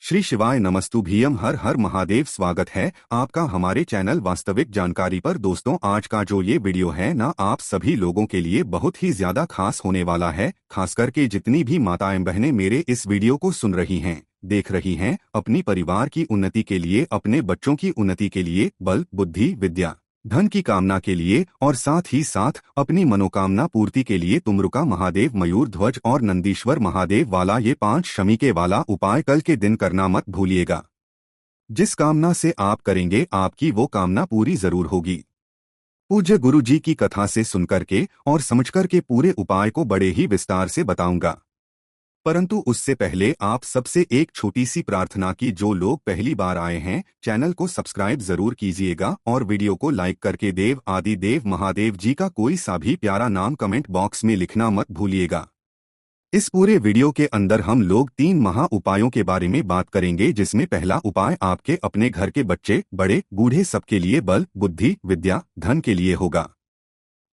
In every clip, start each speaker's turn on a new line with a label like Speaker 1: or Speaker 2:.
Speaker 1: श्री शिवाय नमस्तुभ्यम। हर हर महादेव। स्वागत है आपका हमारे चैनल वास्तविक जानकारी पर। दोस्तों, आज का जो ये वीडियो है ना, आप सभी लोगों के लिए बहुत ही ज्यादा खास होने वाला है। खास करके जितनी भी माताएं बहनें मेरे इस वीडियो को सुन रही हैं, देख रही हैं, अपनी परिवार की उन्नति के लिए, अपने बच्चों की उन्नति के लिए, बल बुद्धि विद्या धन की कामना के लिए और साथ ही साथ अपनी मनोकामना पूर्ति के लिए तुमरुका महादेव, मयूर ध्वज और नंदीश्वर महादेव वाला ये 5 शमीके वाला उपाय कल के दिन करना मत भूलिएगा। जिस कामना से आप करेंगे आपकी वो कामना पूरी जरूर होगी। पूज्य गुरु जी की कथा से सुनकर के और समझकर के पूरे उपाय को बड़े ही विस्तार से बताऊंगा, परंतु उससे पहले आप सबसे एक छोटी सी प्रार्थना की। जो लोग पहली बार आए हैं, चैनल को सब्सक्राइब जरूर कीजिएगा और वीडियो को लाइक करके देव आदि देव महादेव जी का कोई सा भी प्यारा नाम कमेंट बॉक्स में लिखना मत भूलिएगा। इस पूरे वीडियो के अंदर हम लोग 3 महा उपायों के बारे में बात करेंगे, जिसमें पहला उपाय आपके अपने घर के बच्चे, बड़े बूढ़े सबके लिए बल बुद्धि विद्या धन के लिए होगा।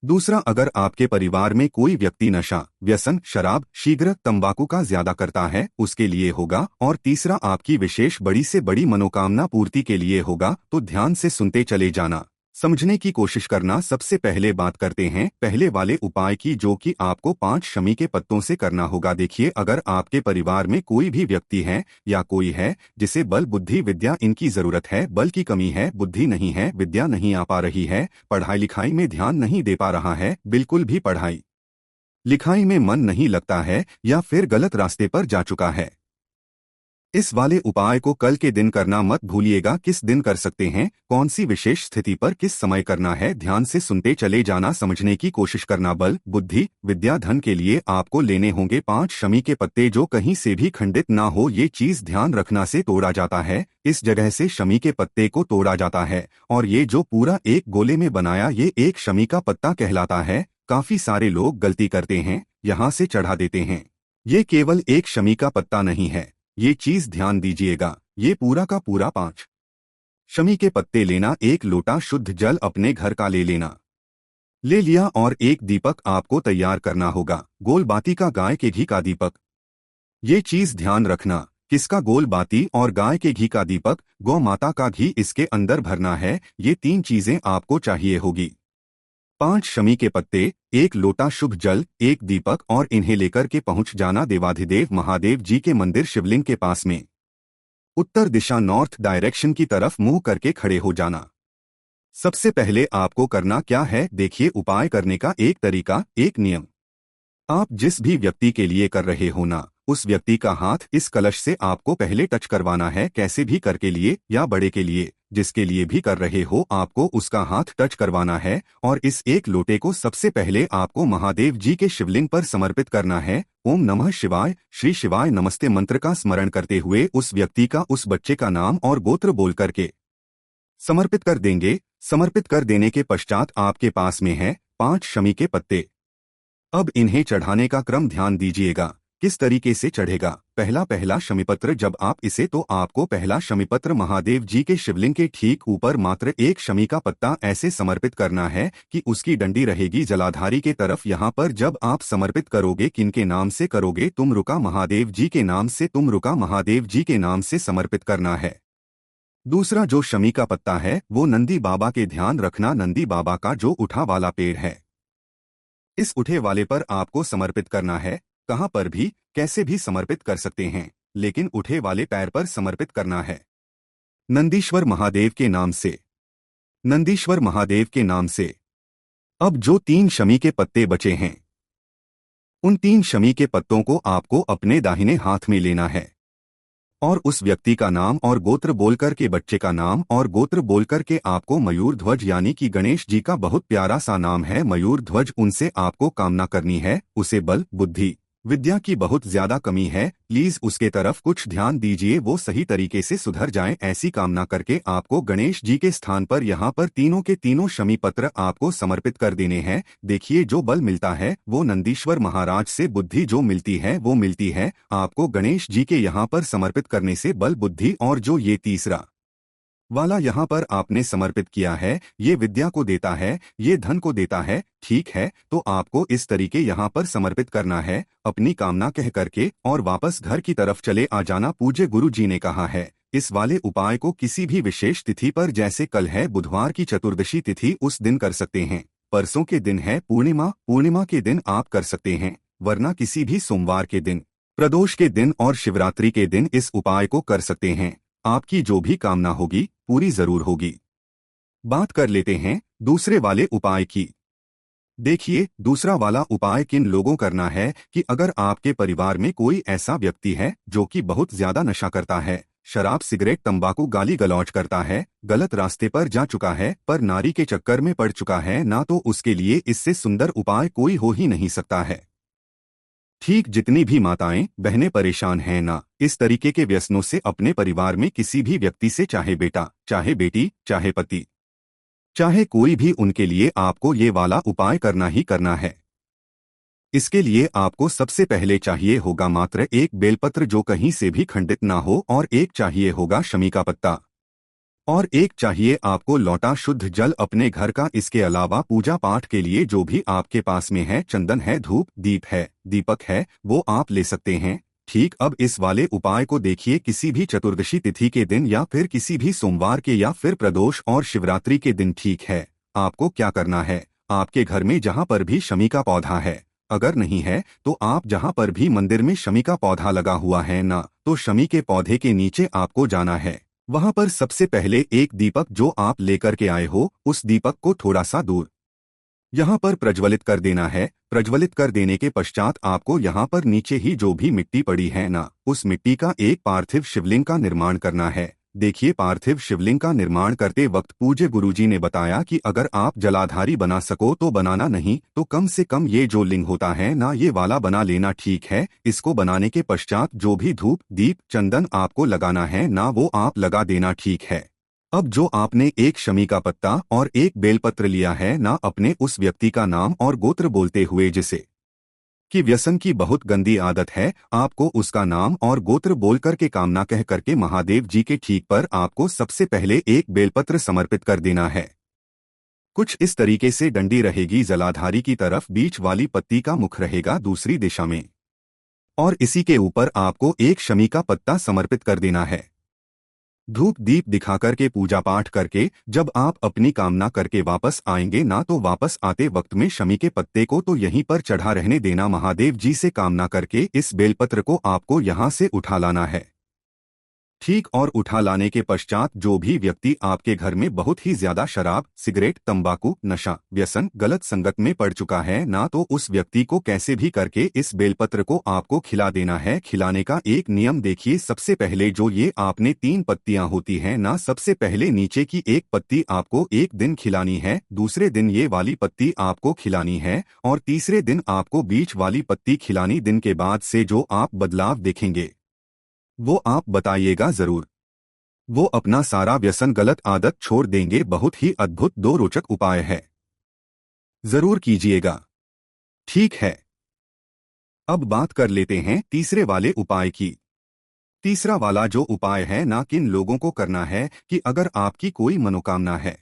Speaker 1: दूसरा, अगर आपके परिवार में कोई व्यक्ति नशा व्यसन शराब शीघ्र तंबाकू का ज्यादा करता है, उसके लिए होगा। और तीसरा, आपकी विशेष बड़ी से बड़ी मनोकामना पूर्ति के लिए होगा। तो ध्यान से सुनते चले जाना, समझने की कोशिश करना। सबसे पहले बात करते हैं पहले वाले उपाय की, जो कि आपको 5 शमी के पत्तों से करना होगा। देखिए, अगर आपके परिवार में कोई भी व्यक्ति है या कोई है जिसे बल बुद्धि विद्या इनकी जरूरत है, बल की कमी है, बुद्धि नहीं है, विद्या नहीं आ पा रही है, पढ़ाई लिखाई में ध्यान नहीं दे पा रहा है, बिल्कुल भी पढ़ाई लिखाई में मन नहीं लगता है, या फिर गलत रास्ते पर जा चुका है, इस वाले उपाय को कल के दिन करना मत भूलिएगा। किस दिन कर सकते हैं, कौन सी विशेष स्थिति पर किस समय करना है, ध्यान से सुनते चले जाना, समझने की कोशिश करना। बल बुद्धि विद्या धन के लिए आपको लेने होंगे 5 शमी के पत्ते, जो कहीं से भी खंडित ना हो। ये चीज ध्यान रखना से तोड़ा जाता है, इस जगह से शमी के पत्ते को तोड़ा जाता है। और ये जो पूरा एक गोले में बनाया, ये एक शमी का पत्ता कहलाता है। काफी सारे लोग गलती करते हैं, यहाँ से चढ़ा देते हैं। ये केवल एक शमी का पत्ता नहीं है, ये चीज ध्यान दीजिएगा। ये पूरा का पूरा 5 शमी के पत्ते लेना, एक लोटा शुद्ध जल अपने घर का ले लेना, ले लिया, और एक दीपक आपको तैयार करना होगा। गोल बाती का, गाय के घी का दीपक। ये चीज ध्यान रखना, किसका? गोल बाती और गाय के घी का दीपक, गौ माता का घी इसके अंदर भरना है। ये 3 चीजें आपको चाहिए होगी। 5 शमी के पत्ते, एक लोटा शुभ जल, एक दीपक, और इन्हें लेकर के पहुंच जाना देवाधिदेव महादेव जी के मंदिर शिवलिंग के पास में। उत्तर दिशा नॉर्थ डायरेक्शन की तरफ मुंह करके खड़े हो जाना। सबसे पहले आपको करना क्या है, देखिए, उपाय करने का एक तरीका, एक नियम। आप जिस भी व्यक्ति के लिए कर रहे हो ना, उस व्यक्ति का हाथ इस कलश से आपको पहले टच करवाना है। कैसे भी करके लिए या बड़े के लिए, जिसके लिए भी कर रहे हो, आपको उसका हाथ टच करवाना है। और इस एक लोटे को सबसे पहले आपको महादेव जी के शिवलिंग पर समर्पित करना है। ओम नमः शिवाय, श्री शिवाय नमस्ते मंत्र का स्मरण करते हुए उस व्यक्ति का, उस बच्चे का नाम और गोत्र बोल करके समर्पित कर देंगे। समर्पित कर देने के पश्चात आपके पास में है 5 शमी के पत्ते। अब इन्हें चढ़ाने का क्रम ध्यान दीजिएगा, किस तरीके से चढ़ेगा। पहला शमीपत्र, जब आप इसे, तो आपको पहला शमीपत्र महादेव जी के शिवलिंग के ठीक ऊपर मात्र एक शमी का पत्ता ऐसे समर्पित करना है कि उसकी डंडी रहेगी जलाधारी के तरफ। यहाँ पर जब आप समर्पित करोगे, किनके नाम से करोगे? तुमरुका महादेव जी के नाम से, तुमरुका महादेव जी के नाम से समर्पित करना है। दूसरा जो शमी का पत्ता है, वो नंदी बाबा के, ध्यान रखना, नंदी बाबा का जो उठा वाला पेड़ है, इस उठे वाले पर आपको समर्पित करना है। कहां पर भी, कैसे भी समर्पित कर सकते हैं, लेकिन उठे वाले पैर पर समर्पित करना है। नंदीश्वर महादेव के नाम से, नंदीश्वर महादेव के नाम से। अब जो 3 शमी के पत्ते बचे हैं, उन 3 शमी के पत्तों को आपको अपने दाहिने हाथ में लेना है, और उस व्यक्ति का नाम और गोत्र बोलकर के, बच्चे का नाम और गोत्र बोलकर के आपको मयूर ध्वज, यानी कि गणेश जी का बहुत प्यारा सा नाम है मयूर ध्वज, उनसे आपको कामना करनी है। उसे बल बुद्धि विद्या की बहुत ज्यादा कमी है, प्लीज उसके तरफ कुछ ध्यान दीजिए, वो सही तरीके से सुधर जाएं। ऐसी कामना करके आपको गणेश जी के स्थान पर यहाँ पर तीनों के तीनों शमी पत्र आपको समर्पित कर देने हैं। देखिए, जो बल मिलता है वो नंदीश्वर महाराज से, बुद्धि जो मिलती है वो मिलती है आपको गणेश जी के यहाँ पर समर्पित करने से, बल बुद्धि। और जो ये तीसरा वाला यहाँ पर आपने समर्पित किया है, ये विद्या को देता है, ये धन को देता है, ठीक है, तो आपको इस तरीके यहाँ पर समर्पित करना है, अपनी कामना कह करके और वापस घर की तरफ चले आ जाना। पूज्य गुरु जी ने कहा है इस वाले उपाय को किसी भी विशेष तिथि पर, जैसे कल है बुधवार की चतुर्दशी तिथि, उस दिन कर सकते हैं। परसों के दिन है पूर्णिमा, पूर्णिमा के दिन आप कर सकते हैं, वरना किसी भी सोमवार के दिन, प्रदोष के दिन और शिवरात्रि के दिन इस उपाय को कर सकते हैं। आपकी जो भी कामना होगी पूरी जरूर होगी। बात कर लेते हैं दूसरे वाले उपाय की। देखिए, दूसरा वाला उपाय किन लोगों करना है कि अगर आपके परिवार में कोई ऐसा व्यक्ति है जो कि बहुत ज्यादा नशा करता है, शराब सिगरेट तंबाकू गाली गलौज करता है, गलत रास्ते पर जा चुका है, पर नारी के चक्कर में पड़ चुका है ना, तो उसके लिए इससे सुंदर उपाय कोई हो ही नहीं सकता है। ठीक जितनी भी माताएं बहनें परेशान हैं ना इस तरीके के व्यसनों से, अपने परिवार में किसी भी व्यक्ति से, चाहे बेटा, चाहे बेटी, चाहे पति, चाहे कोई भी, उनके लिए आपको ये वाला उपाय करना ही करना है। इसके लिए आपको सबसे पहले चाहिए होगा मात्र एक बेलपत्र जो कहीं से भी खंडित ना हो, और एक चाहिए होगा शमी का पत्ता, और एक चाहिए आपको लौटा शुद्ध जल अपने घर का। इसके अलावा पूजा पाठ के लिए जो भी आपके पास में है, चंदन है, धूप दीप है, दीपक है, वो आप ले सकते हैं। ठीक, अब इस वाले उपाय को देखिए, किसी भी चतुर्दशी तिथि के दिन या फिर किसी भी सोमवार के या फिर प्रदोष और शिवरात्रि के दिन, ठीक है। आपको क्या करना है, आपके घर में जहाँ पर भी शमी का पौधा है, अगर नहीं है तो आप जहाँ पर भी मंदिर में शमी का पौधा लगा हुआ है ना, तो शमी के पौधे के नीचे आपको जाना है। वहां पर सबसे पहले एक दीपक जो आप लेकर के आए हो, उस दीपक को थोड़ा सा दूर यहाँ पर प्रज्वलित कर देना है। प्रज्वलित कर देने के पश्चात आपको यहाँ पर नीचे ही जो भी मिट्टी पड़ी है ना, उस मिट्टी का एक पार्थिव शिवलिंग का निर्माण करना है। देखिए, पार्थिव शिवलिंग का निर्माण करते वक्त पूज्य गुरुजी ने बताया कि अगर आप जलाधारी बना सको तो बनाना, नहीं तो कम से कम ये जो लिंग होता है ना, ये वाला बना लेना, ठीक है। इसको बनाने के पश्चात जो भी धूप दीप चंदन आपको लगाना है ना, वो आप लगा देना, ठीक है। अब जो आपने एक शमी का पत्ता और एक बेलपत्र लिया है ना, अपने उस व्यक्ति का नाम और गोत्र बोलते हुए, जिसे कि व्यसन की बहुत गंदी आदत है, आपको उसका नाम और गोत्र बोलकर के कामना कह करके महादेव जी के ठीक पर आपको सबसे पहले एक बेलपत्र समर्पित कर देना है। कुछ इस तरीके से डंडी रहेगी जलाधारी की तरफ, बीच वाली पत्ती का मुख रहेगा दूसरी दिशा में, और इसी के ऊपर आपको एक शमी का पत्ता समर्पित कर देना है। धूप दीप दिखाकर के पूजा पाठ करके जब आप अपनी कामना करके वापस आएंगे ना, तो वापस आते वक्त में शमी के पत्ते को तो यहीं पर चढ़ा रहने देना। महादेव जी से कामना करके इस बेलपत्र को आपको यहाँ से उठा लाना है। ठीक, और उठा लाने के पश्चात जो भी व्यक्ति आपके घर में बहुत ही ज्यादा शराब सिगरेट तंबाकू नशा व्यसन गलत संगत में पड़ चुका है ना, तो उस व्यक्ति को कैसे भी करके इस बेलपत्र को आपको खिला देना है। खिलाने का एक नियम देखिए, सबसे पहले जो ये आपने 3 पत्तियां होती हैं ना, सबसे पहले नीचे की एक पत्ती आपको एक दिन खिलानी है, दूसरे दिन ये वाली पत्ती आपको खिलानी है, और तीसरे दिन आपको बीच वाली पत्ती खिलानी। दिन के बाद से जो आप बदलाव देखेंगे वो आप बताइएगा जरूर। वो अपना सारा व्यसन गलत आदत छोड़ देंगे। बहुत ही अद्भुत 2 रोचक उपाय है, जरूर कीजिएगा। ठीक है, अब बात कर लेते हैं तीसरे वाले उपाय की। तीसरा वाला जो उपाय है ना, किन लोगों को करना है कि अगर आपकी कोई मनोकामना है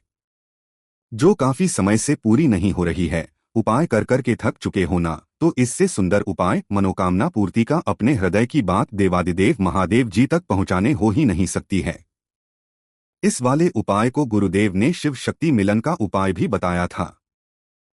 Speaker 1: जो काफी समय से पूरी नहीं हो रही है, उपाय कर कर के थक चुके हो ना, तो इससे सुंदर उपाय मनोकामना पूर्ति का अपने हृदय की बात देवादिदेव महादेव जी तक पहुंचाने हो ही नहीं सकती है। इस वाले उपाय को गुरुदेव ने शिव शक्ति मिलन का उपाय भी बताया था।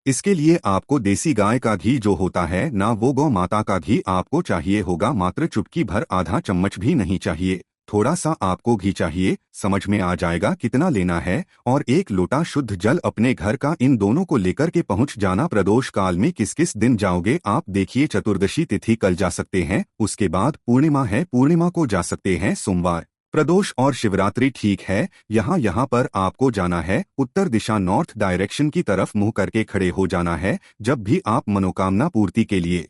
Speaker 1: इसके लिए आपको देसी गाय का घी जो होता है ना, वो गौ माता का घी आपको चाहिए होगा, मात्र चुटकी भर, आधा चम्मच भी नहीं चाहिए, थोड़ा सा आपको घी चाहिए। समझ में आ जाएगा कितना लेना है। और एक लोटा शुद्ध जल अपने घर का, इन दोनों को लेकर के पहुंच जाना। प्रदोष काल में किस किस दिन जाओगे आप देखिए, चतुर्दशी तिथि कल जा सकते हैं, उसके बाद पूर्णिमा है, पूर्णिमा को जा सकते हैं सोमवार, प्रदोष और शिवरात्रि, ठीक है। यहाँ पर आपको जाना है उत्तर दिशा, नॉर्थ डायरेक्शन की तरफ मुंह करके खड़े हो जाना है। जब भी आप मनोकामना पूर्ति के लिए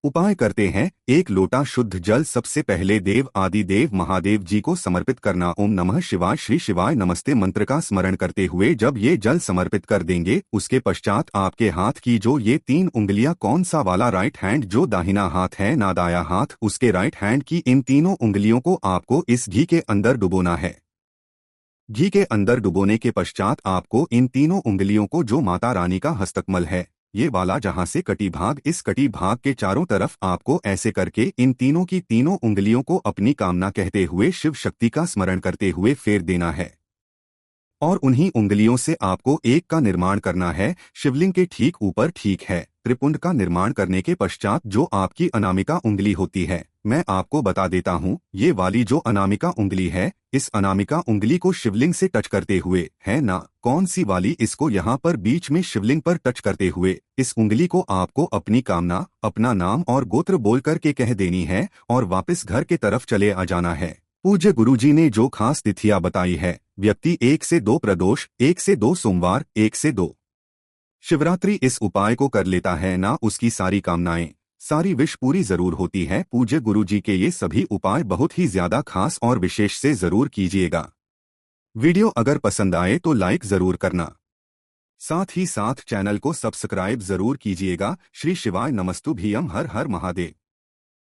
Speaker 1: उपाय करते हैं, एक लोटा शुद्ध जल सबसे पहले देव आदि देव महादेव जी को समर्पित करना। ओम नमः शिवाय, श्री शिवाय नमस्ते मंत्र का स्मरण करते हुए जब ये जल समर्पित कर देंगे, उसके पश्चात आपके हाथ की जो ये 3 उंगलियां, कौन सा वाला, राइट हैंड जो दाहिना हाथ है ना, दाया हाथ, उसके राइट हैंड की इन तीनों उंगलियों को आपको इस घी के अंदर डुबोना है। घी के अंदर डुबोने के पश्चात आपको इन तीनों उंगलियों को, जो माता रानी का हस्तकमल है, ये वाला जहां से कटी भाग, इस कटी भाग के चारों तरफ आपको ऐसे करके इन तीनों की तीनों उंगलियों को अपनी कामना कहते हुए शिव शक्ति का स्मरण करते हुए फेर देना है। और उन्हीं उंगलियों से आपको एक का निर्माण करना है शिवलिंग के ठीक ऊपर, ठीक है। त्रिपुंड का निर्माण करने के पश्चात जो आपकी अनामिका उंगली होती है, मैं आपको बता देता हूँ, ये वाली जो अनामिका उंगली है, इस अनामिका उंगली को शिवलिंग से टच करते हुए, है ना, कौन सी वाली, इसको यहाँ पर बीच में शिवलिंग पर टच करते हुए इस उंगली को आपको अपनी कामना, अपना नाम और गोत्र बोल करके कह देनी है और वापस घर के तरफ चले आ जाना है। पूज्य गुरुजी ने जो खास तिथियां बताई है, व्यक्ति 1 से 2 प्रदोष, 1 से 2 सोमवार, 1 से 2 शिवरात्रि इस उपाय को कर लेता है ना, उसकी सारी कामनाएं, सारी विश पूरी जरूर होती है। पूज्य गुरुजी के ये सभी उपाय बहुत ही ज्यादा खास और विशेष से जरूर कीजिएगा। वीडियो अगर पसंद आए तो लाइक जरूर करना, साथ ही साथ चैनल को सब्सक्राइब जरूर कीजिएगा। श्री शिवाय नमस्तुभ्यम। हर हर महादेव।